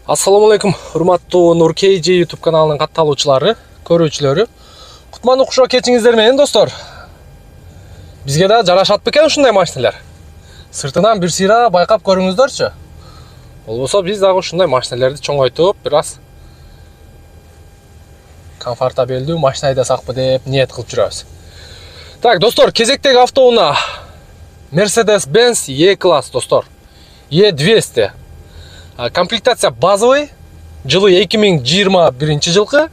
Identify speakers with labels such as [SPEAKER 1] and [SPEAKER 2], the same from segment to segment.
[SPEAKER 1] Ассаламу алейкум, урматтуу Нур KG YouTube каналынын катталуучулары, көрүүчүлөрү. Кутмандуу куш кетиңиздер менен, достор. Бизге да жарашат бекен ушундай машиналар. Сыртынан бир сыйра байкап көрүңүздөрчү. Болбосо биз дагы ушундай машиналарды чоңойтуп, бир аз комфортабелдүү машина айдасакпы деп ниет кылып жүрөбүз. Так, достор, кезектеги автоунаа Mercedes-Benz E-класс, достор. E200. Комплектация базовый, жылы 2021 жылкы.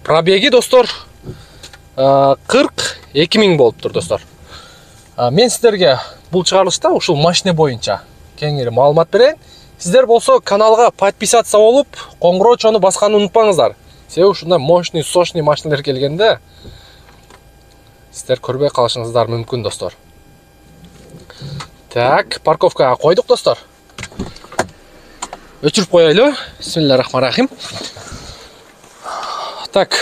[SPEAKER 1] Пробеги, достор, 42 000 болуптур, достор. Мен сиздерге бул чыгарылышта ушул машина боюнча кеңири маалымат берейин. Сиздер болсо каналга подписаться болуп, коңгуроо чону басканды унутпаңыздар. Себеби ушундай мощный, сочный машиналар келгенде сиздер көрбөй калышыңыздар мүмкүн, достор. Так, парковкага койдук, достор. Өчүрүп коелу. Бисмиллахиррахманиррахим. Так.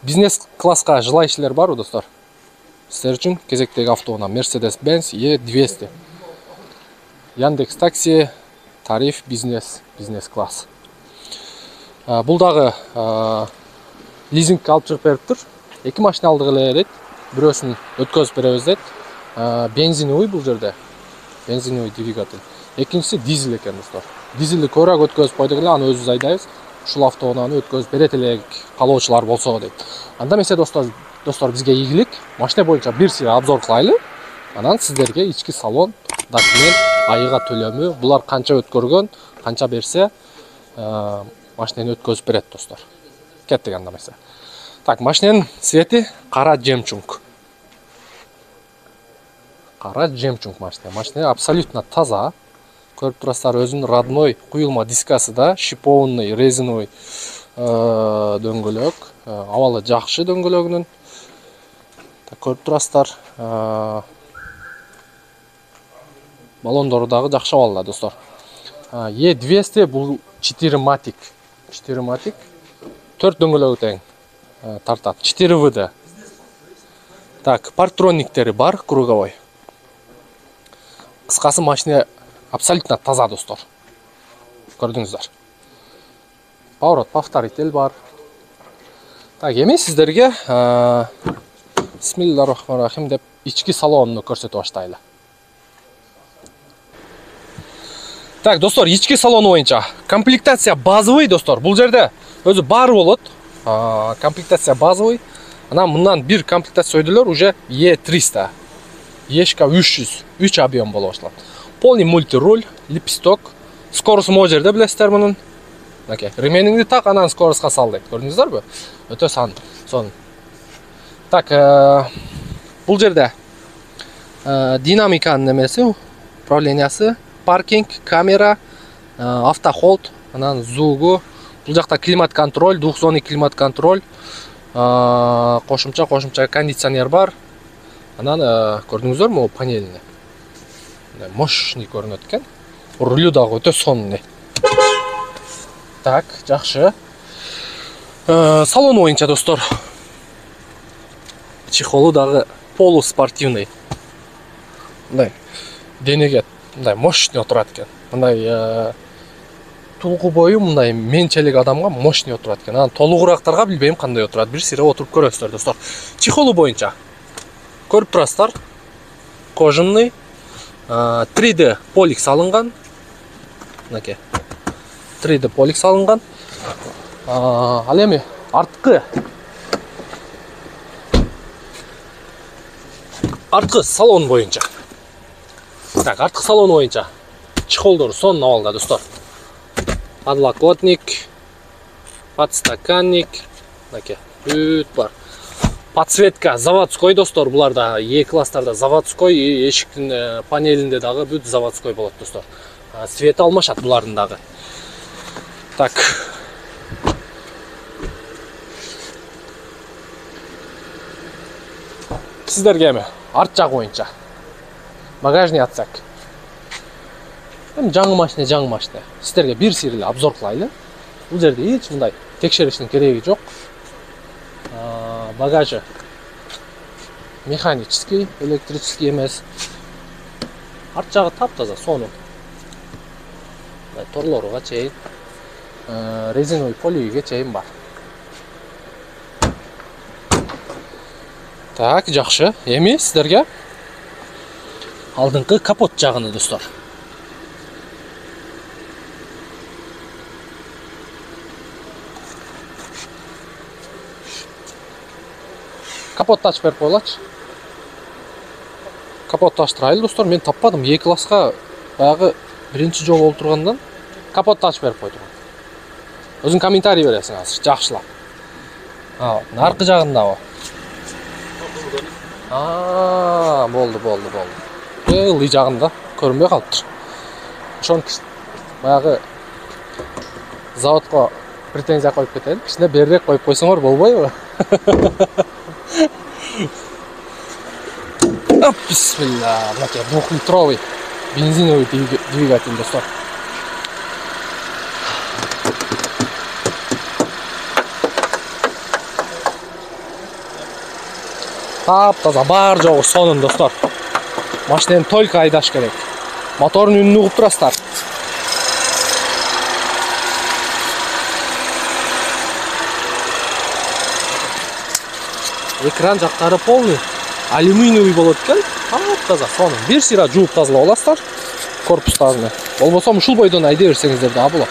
[SPEAKER 1] Бизнес класска желающийлер барбы, достор? Сиздер үчүн кезектеги автоунаа Mercedes-Benz E200. Яндекс такси, тариф бизнес класс. Бул дагы лизингге алып чыгып бериптир. Эки машина алдык эле дейт. Бирөөсүн өткөзүп беребиз дейт. Бензиновый бул жерде. Бензиновый двигатель. Экинчиси дизель экен, достор. Дизелди көрөк өткөзүп койдук эле, аны өзүбүз айдайбыз. Ушул автоунааны өткөзүп берет элек каалоочулар болсо дейт. Анда эмесе, достор, бизге ийгилик. Машина боюнча бир сыйра обзор кылайлы. Анан сиздерге ички салон, документ, айыга төлөмү, булар канча өткөргөн, канча берсе, машинаны өткөзүп берет, достор. Кеттик анда эмесе. Так, машинанын цвети кара жемчуг. Кара жемчуг машина. Машина абсолютно таза. Көрүп турасыздар, өзүнүн родной куюлма дискасы да, шипованный, резиновый дөңгөлөк. Абалы жакшы дөңгөлөгүнүн. Так, көрүп турасыздар. Балондору дагы жакшы абалда, достор. E200 бул 4 матик. 4 матик. 4 дөңгөлөгү тең тартат. 4 VD. Так, парктрониктери бар, круговой. Кыскасы, машина абсолютно таза, достор. Көрдүңүздөр. Поворот, повторитель бар. Так, эми сиздерге бисмиллахиррахманиррахим деп ички салонуну көрсөтүп баштайлы. Так, достор, ички салон боюнча комплектация базовый, достор. Бул жерде өзү бар болот. Комплектация базовый. Анан мындан бир комплектация өйдөлөр уже E300. Ешка 300, 3 объем боло башталат. Полный мультируль, лепесток. Скорость могу жерде билесиздер мунун. Ремениңди так, анан скоростка сал дейт. Көрдүңүздөрбү? Өтө сон. Так, бул жерде динамиканын немеси, управлениясы, паркинг, камера, автохолд, анан звугу. Бул жакта климат контроль, двухзонный климат контроль, кошумча кондиционер бар. Анан көрдүңүздөрбү панелини? Мощный көрүнөт экен. Рулю дагы өтө сонный. Так, жакшы. Салон боюнча, достор. Чехолу дагы полуспортивный. Мындай денеге мындай мощный отурат экен. Мындай тулгу бою мындай менчелик адамга мощный отурат экен. Анан толугурактарга билбейм кандай отурат. Бир сыйра отуруп көрөсүздөр, достор. Чехолу боюнча көрүп турасыздар. Кожаный, 3D полик салынган. Мынакей. 3D полик салынган. Ал эми арткы салон боюнча. Так, арткы салон боюнча чехолдору сонун абалда, достор. Подлокотник, подстаканник, мынакей, бүт бар. Подсветка заводской, достор. Буларда E-класстарда заводской, эшиктин панелинде дагы бүт заводской болот, достор. Цвети алмашат булардын дагы. Так. Сиздерге эми арт жак боюнча багажный отсек. Эми жаңы машина. Сиздерге бир сыйра обзор кылайлы. Бул жерде эч мындай текшериштин кереги жок. Багажы механический, электрический эмес. Арт жагы таптаза, сонун. торлоруга чейин, резиновый полиге чейин бар. Так, жакшы. Эми сиздерге алдыңкы капот жагыны, достор. Капотты ачып берип коелачы. Капотты ачтырайлы, достор. Мен таппадым. 2 класска баягы биринчи жолу болуп тургандан капотты ачып берип койдум. Өзүң комментарий бересиң азыр, жакшылап. Наркы жагындабы? Болду. Ылый жагында көрүнбөй калыптыр. Ошон баягы заводко претензия коюп кетели. Кичине берирээк коюп койсоңор болбойбу? Бисмилlah. Мынакей 2-литровый бензиновый двигатель, достор. Тап-таза бар жогу сонун, достор. Машинени только айдаш керек. Мотордун үнүн угуп турасыздар. Экран жактары полный алюминиевый болот экен. Тап-таза сонун. Бир сыйра жууп тазалап аласыздар корпустарын. Болбосо ушул бойдон айдай берсеңиздер да болот.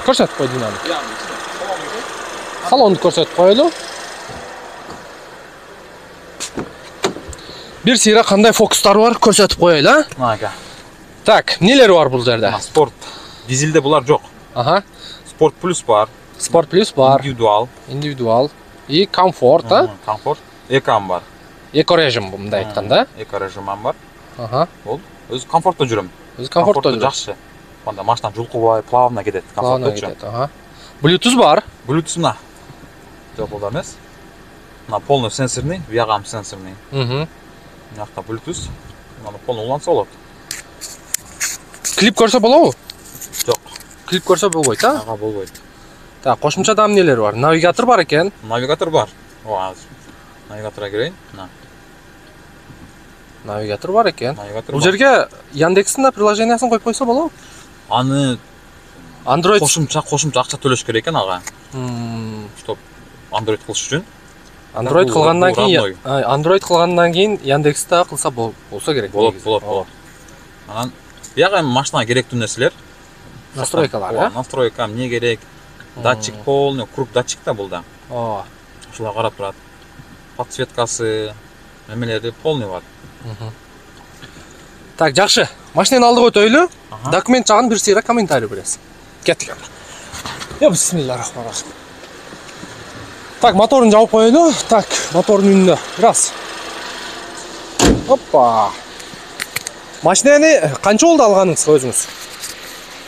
[SPEAKER 1] Көрсөтүп кой динамик. Салонду көрсөтүп коелу. Бир сыйра кандай фокустар бар көрсөтүп коелу,
[SPEAKER 2] Ага.
[SPEAKER 1] Так, эмнелери бар бул жерде?
[SPEAKER 2] Спорт. Дизелде булар жок. Спорт плюс бар.
[SPEAKER 1] Спорт плюс бар.
[SPEAKER 2] Индивидуал.
[SPEAKER 1] И комфорт,
[SPEAKER 2] Комфорт. Экам бар.
[SPEAKER 1] Эко режим мындай айтканда.
[SPEAKER 2] Эко режимам бар.
[SPEAKER 1] Болду.
[SPEAKER 2] Өзү комфортто жүрөм.
[SPEAKER 1] Өзү комфортто жүрөм.
[SPEAKER 2] Жакшы. Анда машина жулкубай, плавно кетет.
[SPEAKER 1] Плавно кетет, Bluetooth бар.
[SPEAKER 2] Bluetooth мына. Жок болду эмес. Мына полный сенсорный, биягам сенсорный. Мынакта Bluetooth. Мына полный уланса болот.
[SPEAKER 1] Клип көрсө болобу?
[SPEAKER 2] Жок.
[SPEAKER 1] Клип көрсө болбойт,
[SPEAKER 2] болбойт.
[SPEAKER 1] Так, кошумчада эмнелери бар? Навигатор бар экен.
[SPEAKER 2] Навигатор бар. Навигаторга кирейин.
[SPEAKER 1] Навигатор бар экен.
[SPEAKER 2] Навигатор.
[SPEAKER 1] Бул жерге Яндекстин приложениясын коюп койсо болобу?
[SPEAKER 2] Аны
[SPEAKER 1] Android
[SPEAKER 2] кошумча акча төлөш керек экен ага. Чтоб Android кылыш үчүн.
[SPEAKER 1] Android кылгандан кийин Яндексте кылса болсо керек.
[SPEAKER 2] Болот. Анан бияга машинага керектүү нерселер.
[SPEAKER 1] Настройкалар,
[SPEAKER 2] Настройка эмне керек? Датчик полный, круг датчик да бул да. Ушула карап турат. Подсветкасы, эмелери полный бар.
[SPEAKER 1] Так, жакшы. Машинени алдыга өтөйлү. Документ жагын бир сыйра комментарий бересиң. Кеттик. Бисмиллахиррахманиррахим. Так, моторун жабып коелу. Так, мотордун үнүнө раз. Опа. Машинени канча болду алганыңыз өзүңүз?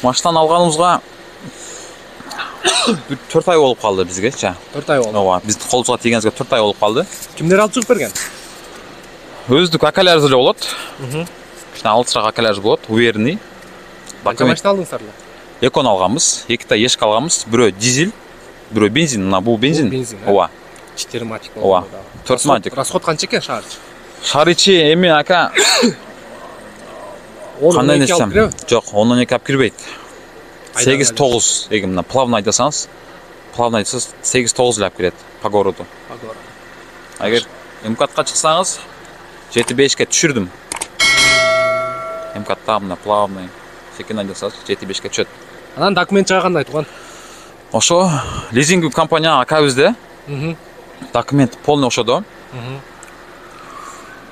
[SPEAKER 2] Машинаны алганыбызга 4 ай болуп калды бизгечи.
[SPEAKER 1] 4 ай болду.
[SPEAKER 2] Ооба, биздин колубузга тийгенибизге 4 ай болуп калды.
[SPEAKER 1] Кимдер алып чыгып берген?
[SPEAKER 2] Өздүк акаларыбыз эле болот. Кичине алысыраак акаларыбыз болот, уверенный.
[SPEAKER 1] Канча машина алдыңыздар?
[SPEAKER 2] Экон алганбыз, 2 та ешка алганбыз, бирөө дизель, бирөө бензин, мына бул бензин. Ооба.
[SPEAKER 1] 4 матик болду.
[SPEAKER 2] Ооба. 4 матик.
[SPEAKER 1] Расход канча экен шаар ичи?
[SPEAKER 2] Шаар ичи эми ака кандай десем? Жок, 10-12 алып кирбейт. 8-9 эгер мына плавно айдасаңыз, плавно айдасаңыз 8-9 алып кирет по городу. Эгер МКАДка чыксаңыз 7-5ке түшүрдүм. МКАДта мына плавный секин айдасаңыз 7-5ке түшөт.
[SPEAKER 1] Анан документ жагы кандай туган?
[SPEAKER 2] Ошо лизинг компания акабызда. Документ полный ошодо.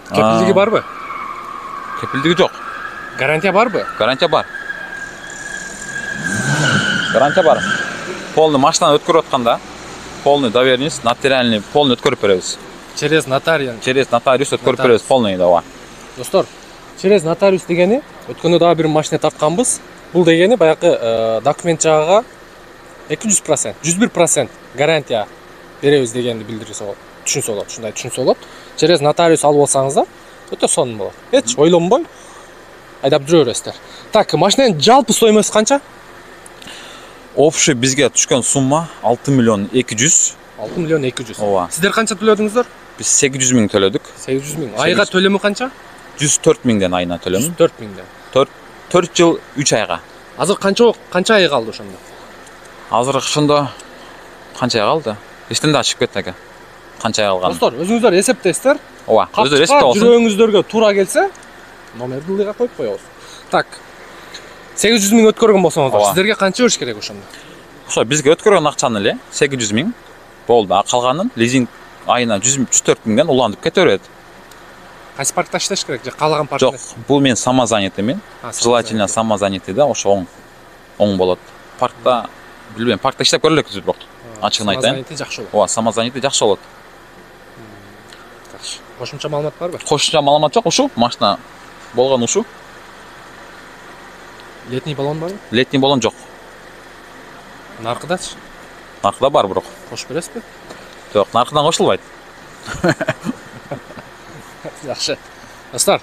[SPEAKER 1] Кепилдиги барбы?
[SPEAKER 2] Кепилдиги жок.
[SPEAKER 1] Гарантия барбы?
[SPEAKER 2] Гарантия бар. Гарантия бар. Полный машинаны өткөрүп атканда, полный доверенность, нотариальный полный өткөрүп беребиз.
[SPEAKER 1] Через нотариус.
[SPEAKER 2] Через нотариус өткөрүп беребиз полный да.
[SPEAKER 1] Достор, через нотариус дегени өткөндө дагы бир машина тартканбыз. Бул дегени баягы документ жагыга 200%, 101% гарантия беребиз дегенди билдирсе болот. Түшүнсө болот, ушундай түшүнсө болот. Через нотариус алып алсаңыздар, өтө сонун болот. Эч ойлонбой айдап жүрө бересиздер. Так, машинанын жалпы стоимосы канча?
[SPEAKER 2] Общий бизге түшкөн сумма 6 миллион 200.
[SPEAKER 1] 6 миллион 200.
[SPEAKER 2] Ооба.
[SPEAKER 1] Сиздер канча төлөдүңүздөр?
[SPEAKER 2] Биз 800 миң төлөдүк.
[SPEAKER 1] 800 миң. Айга төлөмү канча?
[SPEAKER 2] 104 миңден айына төлөм.
[SPEAKER 1] 104 миңден.
[SPEAKER 2] 4 жыл 3 айга.
[SPEAKER 1] Азыр канча ай калды ошондо?
[SPEAKER 2] Азыр ошондо канча ай калды? Эстен да ачып кетти ака. Канча ай калган?
[SPEAKER 1] Достор, өзүңүздөр эсептейсиздер.
[SPEAKER 2] Ооба, өзү эсептеп алсын.
[SPEAKER 1] Жүрөгүңүздөргө туура келсе, номерди ылдыйга коюп коебуз. Так. 800 миң өткөргөн болсоңуздар, сиздерге канча бериш керек ошондо?
[SPEAKER 2] Ошо бизге өткөргөн акчаны эле 800 миң болду. А калганын лизинг айына 104 миңден улантып кете берет.
[SPEAKER 1] Кайсы паркта иштеш керек же каалаган паркта?
[SPEAKER 2] Жок, бул мен самозанятыймын. Желательно самозанятый да, ошо оң болот. Паркта билбейм, паркта иштеп көрө элекпиз бирок. Ачыгын айтайын.
[SPEAKER 1] Самозанятый жакшы болот.
[SPEAKER 2] Ооба, самозанятый жакшы болот.
[SPEAKER 1] Жакшы. Кошумча маалымат барбы?
[SPEAKER 2] Кошумча маалымат жок, ушу машина болгон ушу.
[SPEAKER 1] Летний баллон барбы?
[SPEAKER 2] Летний баллон жок.
[SPEAKER 1] Наркыдачы?
[SPEAKER 2] Наркыда бар бирок.
[SPEAKER 1] Кошуп бересизби?
[SPEAKER 2] Жок, наркыдан кошулбайт.
[SPEAKER 1] Жакшы. Достор,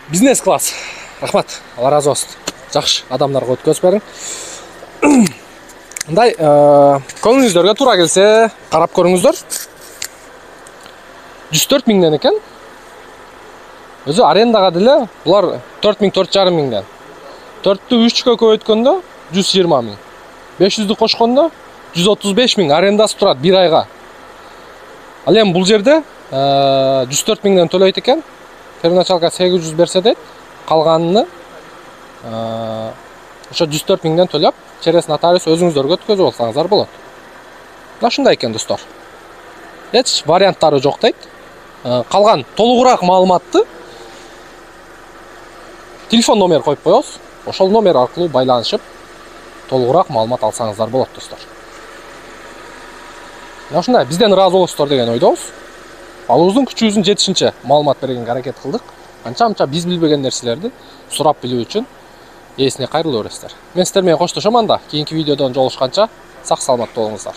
[SPEAKER 1] бизнес класс. Рахмат, Алла разы болсун. Жакшы, адамдарга өткөзүп бериң. Мындай, көңүлүңүздөргө туура келсе, карап көрүңүздөр. 104 миңден экен. Өзү арендага деле булар 4 миң, 4,5 миңден. 4-тү 3-кө көбөйткөндө 120 миң. 500'ді кошкондо 135 миң арендасы турат 1 айга. Ал эми бул жерде 104 миңден төлөйт экен. Первоначалга 800 берсе дейт, калганын ошо 104 миңден төлөп, через нотариус өзүңүздөргө өткөзүп алсаңыздар болот. Мына ушундай экен достор. Эч варианттары жок дейт. Калган толугураак маалыматты телефон номер коюп коебуз. Ошол номер аркылуу байланышып, толугураак маалымат алсаңыздар болот достор. Мына ушундай бизден ыраазы болосуздар деген ойдобуз. Алыбыздын күчүбүздүн жетишинче маалымат бергенге аракет кылдык. Канча биз билбеген нерселерди сурап билүү үчүн ээсине кайрылып бересиздер. Мен сиздер менен коштошом анда. Кийинки видеодон жолугушканча сак саламат болуңуздар.